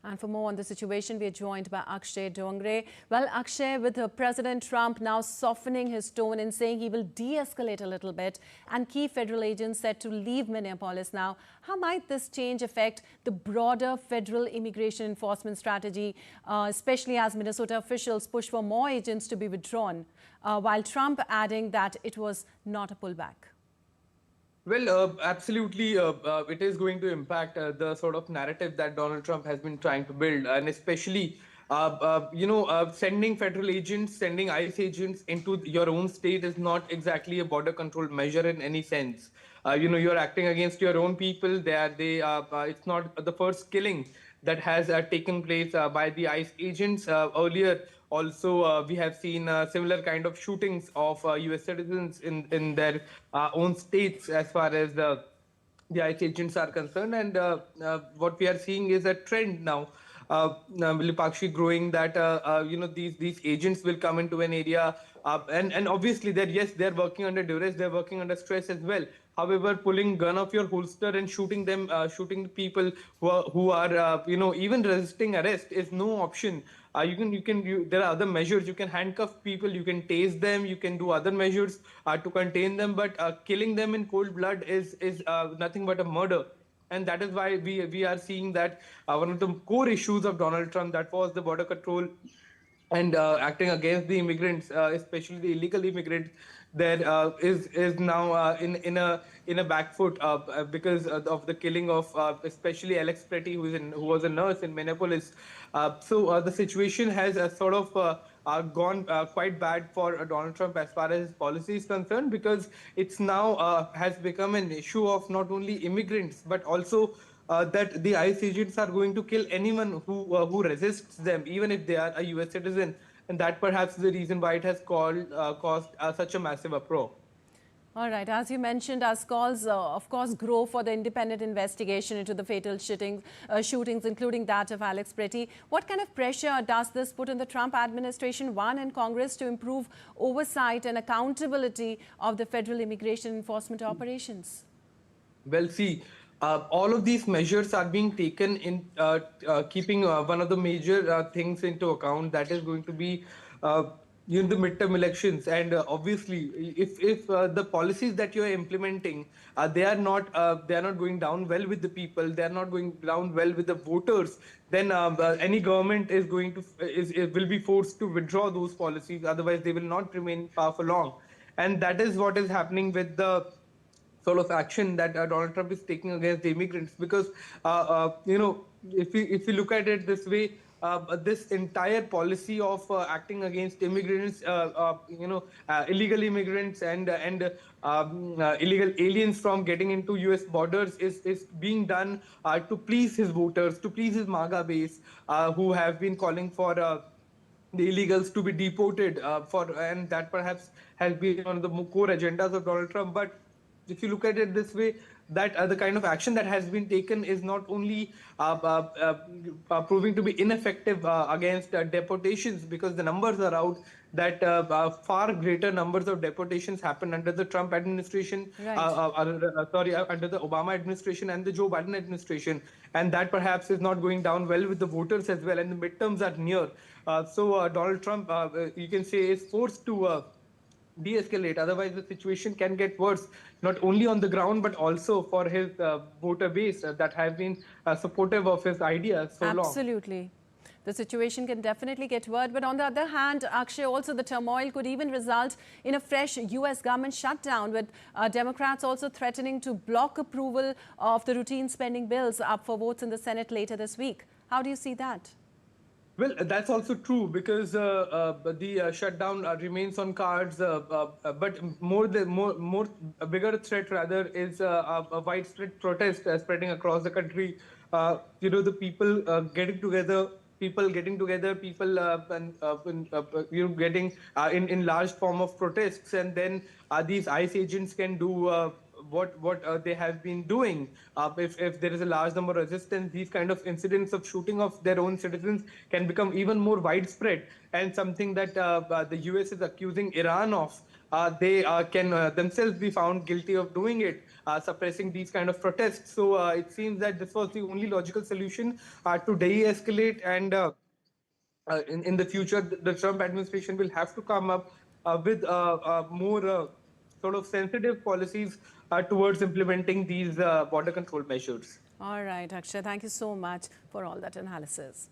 And for more on the situation, we are joined by Akshay Dongre. Well, Akshay, with President Trump now softening his tone and saying he will de-escalate a little bit and key federal agents set to leave Minneapolis now, how might this change affect the broader federal immigration enforcement strategy, especially as Minnesota officials push for more agents to be withdrawn, while Trump adding that it was not a pullback? Well, absolutely, it is going to impact the sort of narrative that Donald Trump has been trying to build, and especially, sending federal agents, sending ICE agents into your own state is not exactly a border control measure in any sense. You're acting against your own people. It's not the first killing that has taken place by the ICE agents. Earlier, also, we have seen similar kind of shootings of US citizens in their own states as far as the ICE agents are concerned. And what we are seeing is a trend now, Lipakshi, growing that these agents will come into an area, and obviously they're working under duress, they're working under stress as well. However, pulling gun off your holster and shooting them, shooting the people who are even resisting arrest is no option. There are other measures. You can handcuff people, you can tase them, you can do other measures to contain them, but killing them in cold blood is nothing but a murder. And that is why we are seeing that one of the core issues of Donald Trump, that was the border control and acting against the immigrants, especially the illegal immigrants, there is now in a back foot because of the killing of especially Alex Pretty, who was a nurse in Minneapolis. So the situation has sort of gone quite bad for Donald Trump as far as his policy is concerned, because it's now has become an issue of not only immigrants but also that the ICE agents are going to kill anyone who resists them, even if they are a US citizen, and that perhaps is the reason why it has caused such a massive uproar. All right. As you mentioned, as calls, of course, grow for the independent investigation into the fatal shootings, including that of Alex Pretty, what kind of pressure does this put on the Trump administration, one, and Congress to improve oversight and accountability of the federal immigration enforcement operations? Well, see, all of these measures are being taken in keeping one of the major things into account, that is going to be the midterm elections. And obviously, if the policies that you are implementing, they are not going down well with the people, they are not going down well with the voters, then any government will be forced to withdraw those policies. Otherwise, they will not remain power for long. And that is what is happening with the sort of action that Donald Trump is taking against the immigrants. Because if you look at it this way, this entire policy of acting against immigrants, illegal immigrants and illegal aliens from getting into US borders is being done to please his voters, to please his MAGA base, who have been calling for the illegals to be deported, and that perhaps has been one of the core agendas of Donald Trump. But if you look at it this way, that the kind of action that has been taken is not only proving to be ineffective against deportations, because the numbers are out that far greater numbers of deportations happened under the Trump administration, Right. under the Obama administration and the Joe Biden administration, and that perhaps is not going down well with the voters as well, and the midterms are near. So Donald Trump, you can say, is forced to de-escalate. Otherwise, the situation can get worse, not only on the ground, but also for his voter base that have been supportive of his ideas so long. Absolutely. The situation can definitely get worse. But on the other hand, Akshay, also the turmoil could even result in a fresh US government shutdown, with Democrats also threatening to block approval of the routine spending bills up for votes in the Senate later this week. How do you see that? Well, that's also true, because the shutdown remains on cards. But a bigger threat rather is a widespread protest spreading across the country. The people getting together, people getting in large form of protests, and then these ICE agents can do what they have been doing. If there is a large number of resistance, these kind of incidents of shooting of their own citizens can become even more widespread, and something that the US is accusing Iran of. they can themselves be found guilty of doing it, suppressing these kind of protests. So it seems that this was the only logical solution to de-escalate, and in the future, the Trump administration will have to come up with more sort of sensitive policies towards implementing these border control measures. All right, Akshay, thank you so much for all that analysis.